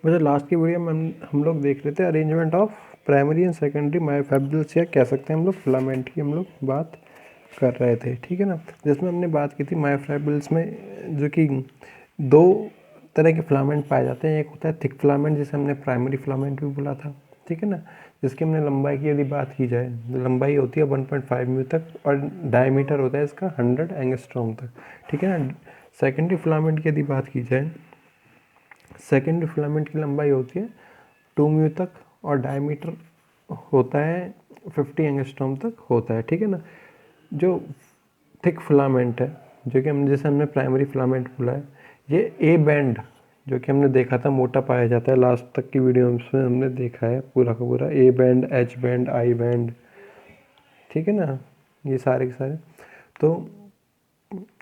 वैसे लास्ट की वीडियो में हम लोग देख रहे थे arrangement of primary and secondary myofibrils, या कह सकते हैं हम लोग फिलामेंट की हम लोग बात कर रहे थे, ठीक है ना। जिसमें हमने बात की थी मायोफिब्रिल्स में जो कि दो तरह के फिलामेंट पाए जाते हैं। एक होता है थिक फिलामेंट, जिसे हमने प्राइमरी फिलामेंट भी बोला था, ठीक है ना, जिसकी हमने लंबाई की यदि बात की जाए, लंबाई होती है 1.5 म्यू तक और डायमीटर होता है इसका 100 एंगस्ट्रॉम तक, ठीक है ना। सेकेंडरी फिलामेंट की यदि बात की जाए, सेकेंडरी फिलामेंट की लंबाई होती है 2 म्यू तक और डायमीटर होता है 50 एंगस्ट्रॉम तक होता है, ठीक है ना। जो थिक फिलामेंट है, जो कि हम जैसे हमने प्राइमरी फिलामेंट बोला है, ये ए बैंड जो कि हमने देखा था मोटा पाया जाता है, लास्ट तक की वीडियो में हमने देखा है पूरा का पूरा A band, H band, I band, ठीक है ना, ये सारे के सारे। तो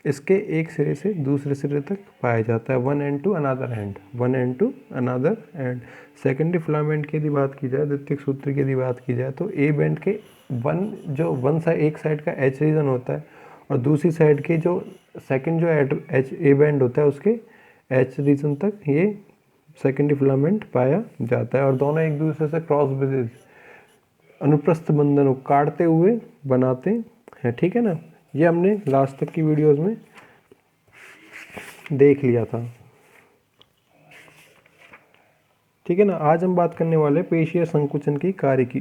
इसके एक सिरे से दूसरे सिरे तक पाया जाता है, one end to another end, one end to another end. Secondary filament की यदि बात की जाए, द्वितीयक सूत्र की यदि बात की जाए, तो ए बैंड के वन साइड, एक साइड का एच रीजन होता है और दूसरी साइड के जो सेकंड जो एच ए बैंड होता है उसके एच रीजन तक ये सेकेंडरी फिलामेंट पाया जाता है। और दोनों एक दूसरे से क्रॉस ब्रिजेस, अनुप्रस्थ बंधनों काटते हुए बनाते हैं, ठीक है ना। ये हमने लास्ट तक की वीडियोस में देख लिया था, ठीक है ना। आज हम बात करने वाले पेशीय संकुचन की कार्य की,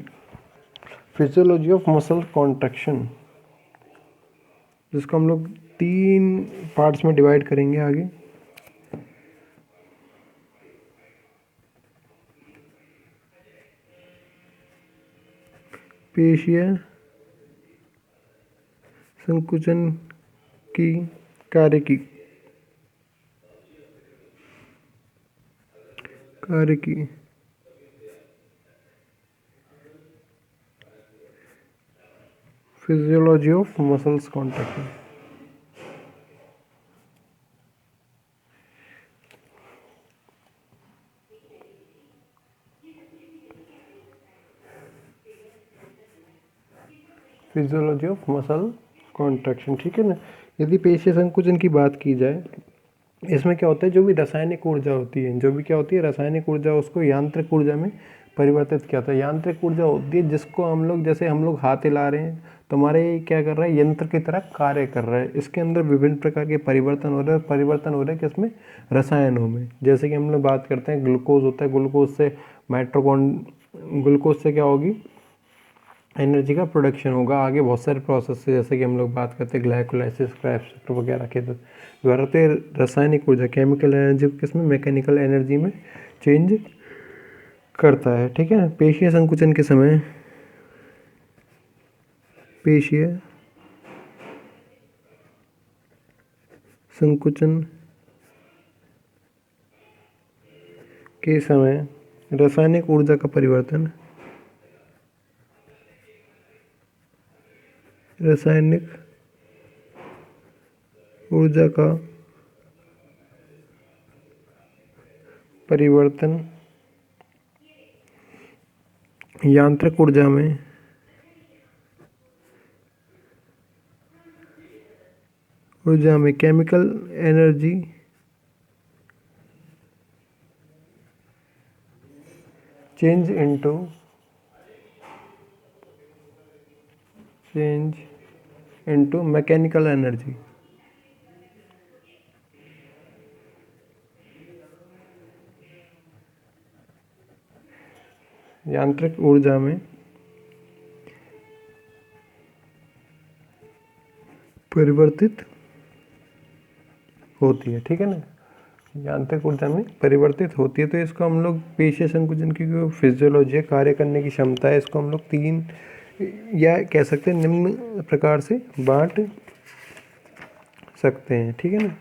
फिजियोलॉजी ऑफ मसल कॉन्ट्रैक्शन, जिसको हम लोग 3 पार्ट्स में डिवाइड करेंगे आगे। पेशीय संकुचन की कार्य की physiology of muscles contraction. Physiology of muscle contraction, ठीक है ना। यदि पेशीय संकुचन की बात की जाए, इसमें क्या होता है, जो भी रासायनिक ऊर्जा होती है, जो भी क्या होती है रासायनिक ऊर्जा, उसको यांत्रिक ऊर्जा में परिवर्तित किया था। यांत्रिक ऊर्जा होती है जिसको हम लोग, जैसे हम लोग हाथ हिला रहे हैं तो हमारे क्या कर रहा है, यंत्र की तरह कार्य कर रहा है। इसके अंदर विभिन्न प्रकार के परिवर्तन हो रहे हैं, परिवर्तन हो रहे हैं किसमें, रसायनों में। जैसे कि हम लोग बात करते हैं ग्लूकोज होता है, ग्लूकोज से ग्लूकोज से क्या होगी, एनर्जी का प्रोडक्शन होगा। आगे बहुत सारे प्रोसेस है, जैसे कि हम लोग बात करते हैं ग्लाइकोलाइसिस, क्रायोप्सिस वगैरह के द्वारा। तो रासायनिक ऊर्जा केमिकल एनर्जी को किसमें, मैकेनिकल एनर्जी में चेंज करता है, ठीक है। पेशीय संकुचन के समय, पेशीय संकुचन के समय रासायनिक ऊर्जा का परिवर्तन, रासायनिक ऊर्जा का परिवर्तन यांत्रिक ऊर्जा में chemical energy change into mechanical energy. यांत्रिक ऊर्जा में परिवर्तित होती है, ठीक है ना, यांत्रिक ऊर्जा में परिवर्तित होती है। तो इसको हम लोग पेशीय संकुचन की जो फिजियोलॉजी है, कार्य करने की क्षमता है, इसको हम लोग 3 या कह सकते हैं निम्न प्रकार से बांट सकते हैं, ठीक है ना।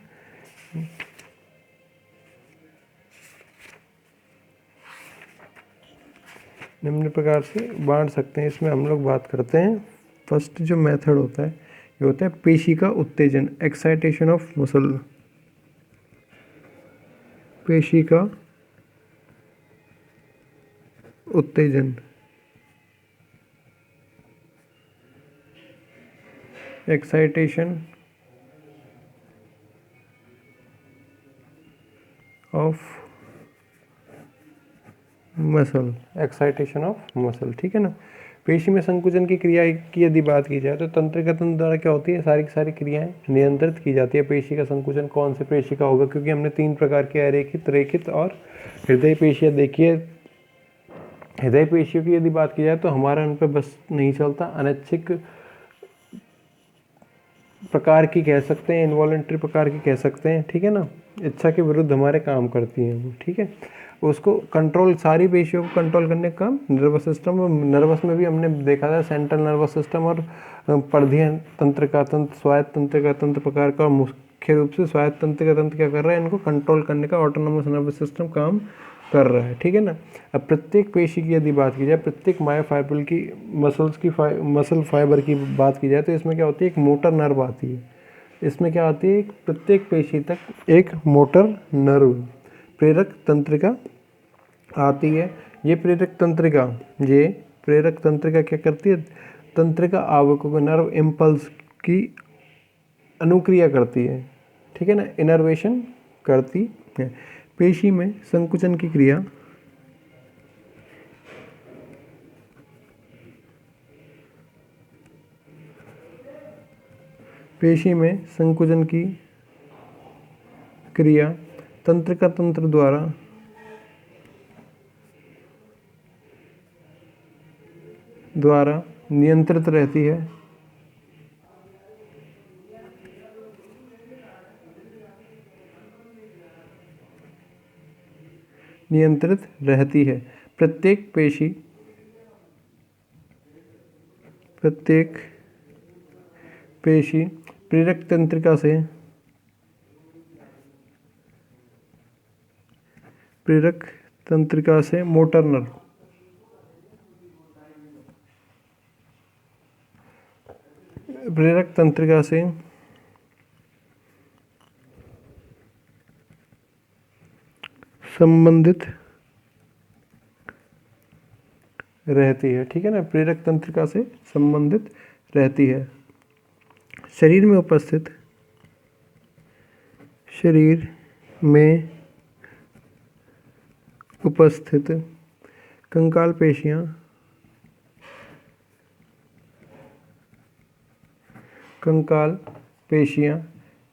निम्न प्रकार से बांट सकते हैं। इसमें हम लोग बात करते हैं, फर्स्ट जो मेथड होता है ये होता है पेशी का उत्तेजन, एक्साइटेशन ऑफ मसल। पेशी का उत्तेजन, excitation of muscle, excitation of muscle, ठीक है ना। पेशी में संकुचन की क्रिया की यदि बात की जाए तो तंत्रिका तंत्र द्वारा क्या होती है, सारी की सारी क्रियाएं नियंत्रित की जाती है। पेशी का संकुचन कौन से पेशी का होगा, क्योंकि हमने 3 प्रकार के अरेखित, रेखित और हृदय पेशियां देखी है। हृदय पेशियों की यदि बात की जाए तो हमारा उन पर बस नहीं चलता, अनैच्छिक प्रकार की कह सकते हैं, इनवॉलेंट्री प्रकार की कह सकते हैं, ठीक है ना। इच्छा के विरुद्ध हमारे काम करती हैं वो, ठीक है। उसको कंट्रोल, सारी पेशियों को कंट्रोल करने का काम नर्वस सिस्टम, और नर्वस में भी हमने देखा था सेंट्रल नर्वस सिस्टम और परिधीय तंत्रिका तंत्र, स्वायत्त तंत्रिका तंत्र प्रकार का। और मुख्य रूप से स्वायत्त तंत्रिका तंत्र क्या कर रहा है, इनको कंट्रोल करने का ऑटोनोमस नर्वस सिस्टम काम कर रहा है, ठीक है ना। अब प्रत्येक पेशी की यदि बात की जाए, प्रत्येक मायोफाइब्रिल की मसल्स की मसल फाइबर की बात की जाए तो इसमें क्या होती है, एक मोटर नर्व आती है। इसमें क्या आती है, प्रत्येक पेशी तक एक मोटर नर्व प्रेरक तंत्रिका आती है। ये प्रेरक तंत्रिका क्या करती है, तंत्रिका आवकों को नर्व इम्पल्स की अनुक्रिया करती है, ठीक है ना, इनर्वेशन करती है। पेशी में संकुचन की क्रिया पेशी में संकुचन की क्रिया तंत्रिका तंत्र द्वारा नियंत्रित रहती है। नियंत्रित रहती है। प्रत्येक पेशी प्रेरक तंत्रिका से मोटर नर्व प्रेरक तंत्रिका से संबंधित रहती है, ठीक है ना, प्रेरक तंत्रिका से संबंधित रहती है। शरीर में उपस्थित कंकाल पेशियां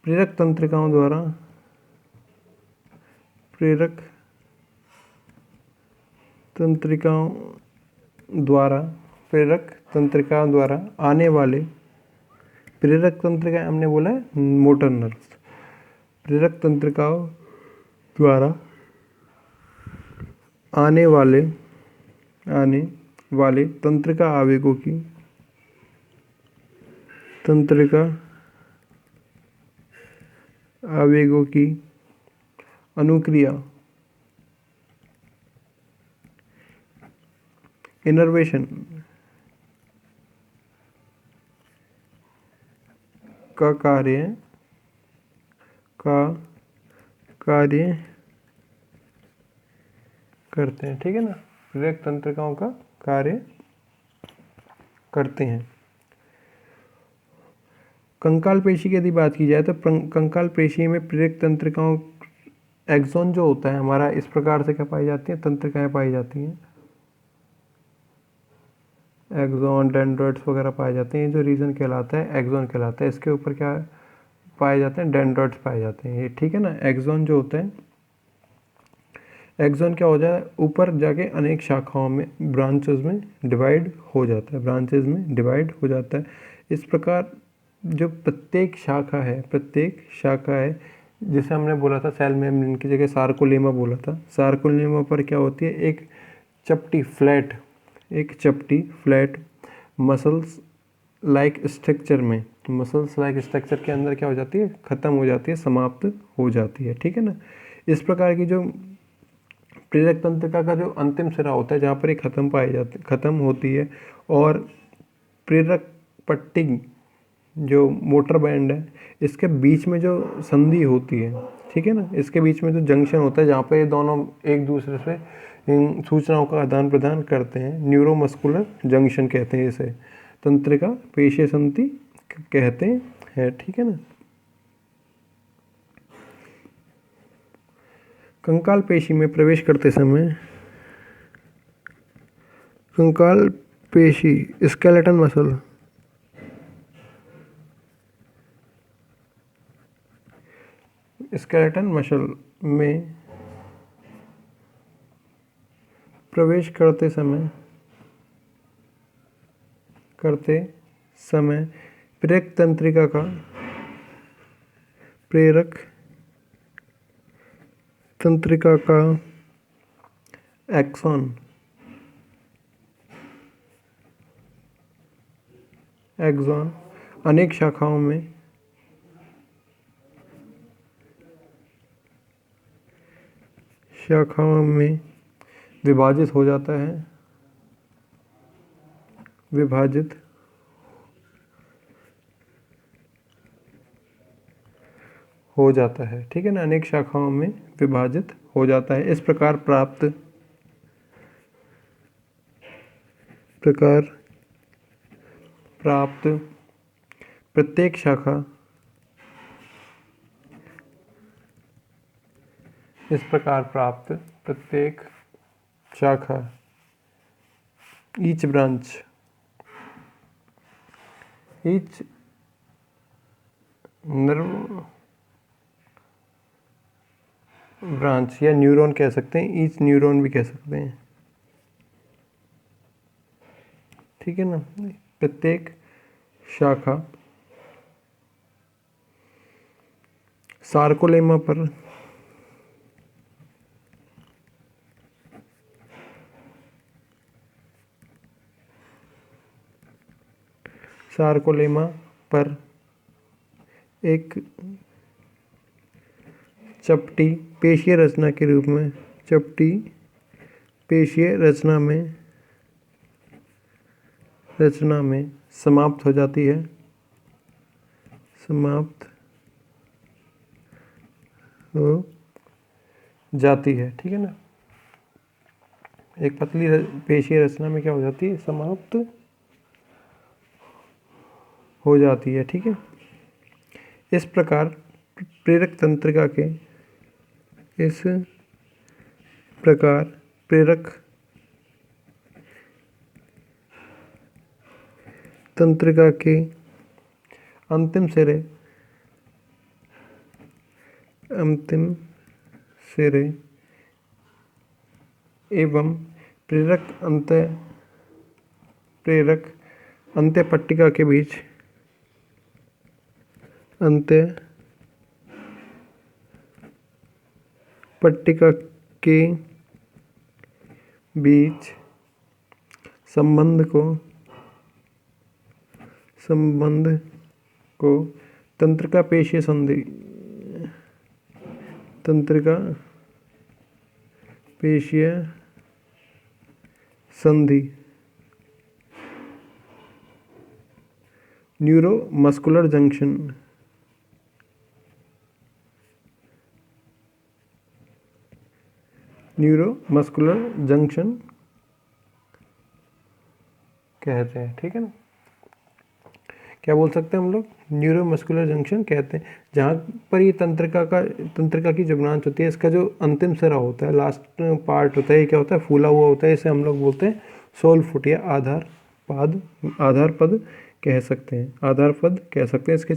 प्रेरक तंत्रिकाओं द्वारा आने वाले, प्रेरक तंत्रिका हमने बोला है मोटर नर्व्स, प्रेरक तंत्रिकाओं द्वारा आने वाले तंत्रिका आवेगों की अनुक्रिया, इनर्वेशन का कार्य करते हैं, ठीक है ना, प्रेरक तंत्रिकाओं का कार्य करते हैं। कंकाल पेशी की यदि बात की जाए तो कंकाल पेशी में प्रेरक तंत्रिकाओं, एक्सोन जो होता है हमारा, इस प्रकार से क्या पाई जाती है, तंत्रिकाएं पाई जाती हैं, एक्सोन, डेंड्राइट्स वगैरह पाए जाते हैं। जो रीजन कहलाता है एक्सोन कहलाता है। इसके ऊपर क्या पाए जाते हैं, डेंड्राइट्स पाए जाते हैं, ये ठीक है ना। एक्सोन जो होता है, एक्सोन क्या हो जाता है, ऊपर जाके अनेक शाखाओं में, ब्रांचेस में डिवाइड हो जाता है, इस प्रकार जो प्रत्येक शाखा है, जैसे हमने बोला था सेल मेम्ब्रेन की जगह सार्कोलेमा बोला था। सार्कोलेमा पर क्या होती है, एक चपटी फ्लैट मसल्स लाइक स्ट्रक्चर के अंदर क्या हो जाती है, ख़त्म हो जाती है, समाप्त हो जाती है, ठीक है ना। इस प्रकार की जो प्रेरक तंत्रिका का जो अंतिम सिरा होता है, जहाँ पर ये ख़त्म होती है, और प्रेरक पट्टी जो मोटर बैंड है, इसके बीच में जो संधि होती है, ठीक है ना, इसके बीच में जो जंक्शन होता है, जहाँ पर ये दोनों एक दूसरे से इन सूचनाओं का आदान प्रदान करते हैं, न्यूरोमस्कुलर जंक्शन कहते हैं इसे, तंत्रिका पेशीय संधि कहते हैं, ठीक है ना। कंकाल पेशी में प्रवेश करते समय कंकाल पेशी स्केलेटन मसल। स्केलेटन मसल में प्रवेश करते समय प्रेरक तंत्रिका का एक्सॉन अनेक शाखाओं में विभाजित हो जाता है, ठीक है ना। अनेक शाखाओं में विभाजित हो जाता है। इस प्रकार प्राप्त प्रत्येक शाखा ईच ब्रांच या न्यूरॉन कह सकते हैं, ईच न्यूरॉन भी कह सकते हैं, ठीक है ना। प्रत्येक शाखा सार्कोलेमा पर एक चपटी पेशीय रचना के रूप में रचना में समाप्त हो जाती है, ठीक है ना। एक पतली पेशीय रचना में क्या हो जाती है, समाप्त हो जाती है, ठीक है। इस प्रकार प्रेरक तंत्रिका के अंतिम सिरे एवं प्रेरक अंत्य पट्टिका के बीच संबंध को तंत्रिका पेशीय संधि न्यूरोमस्कुलर जंक्शन कहते हैं, ठीक है ना। क्या बोल सकते हैं हम लोग, न्यूरोमस्कुलर जंक्शन कहते हैं। जहाँ पर ये तंत्रिका की जो ब्रांच होती है, इसका जो अंतिम सिरा होता है, लास्ट पार्ट होता है, ये क्या होता है, फूला हुआ होता है। इसे हम लोग बोलते हैं सोल फुट या आधार पद कह सकते हैं। इसके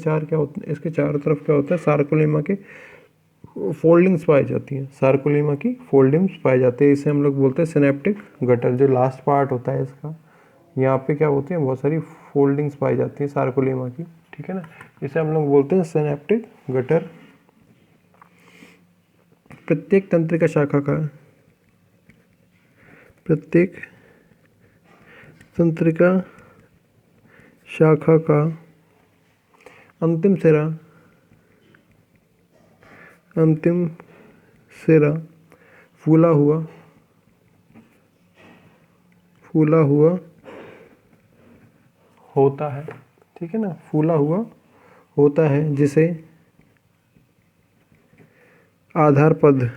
चारों तरफ क्या होता है, सार्कोलेमा के फोल्डिंग्स पाई जाती हैं, इसे हम लोग बोलते हैं सिनेप्टिक गटर। जो लास्ट पार्ट होता है इसका, यहाँ पे क्या होती है, बहुत सारी फोल्डिंग्स पाई जाती हैं सार्कोलेमा की, ठीक है ना। इसे हम लोग बोलते हैं सिनेप्टिक गटर। प्रत्येक तंत्रिका शाखा का अंतिम सिरा फूला हुआ होता है, ठीक है ना, फूला हुआ होता है, जिसे आधार पद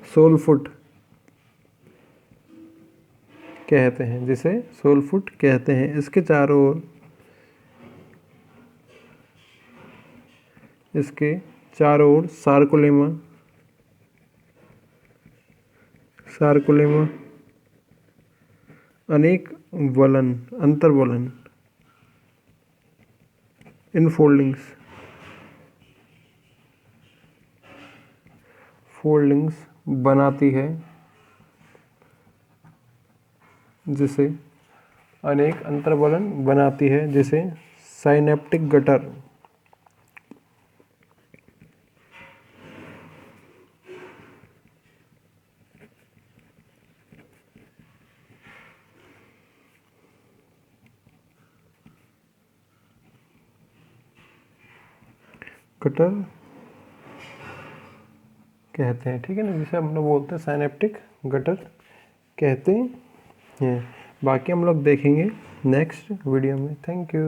सोल फुट कहते हैं। इसके चारों ओर सार्कोलेमा, सार्कोलेमा, अनेक वलन, अंतर्वलन, इनफोल्डिंग्स, फोल्डिंग्स बनाती है जिसे, अनेक अंतर्वलन बनाती है जिसे साइनेप्टिक गटर, गटर कहते हैं। ठीक है ना, जिसे हम लोग बोलते हैं साइनेप्टिक गटर कहते हैं। बाकी हम लोग देखेंगे नेक्स्ट वीडियो में। Thank you.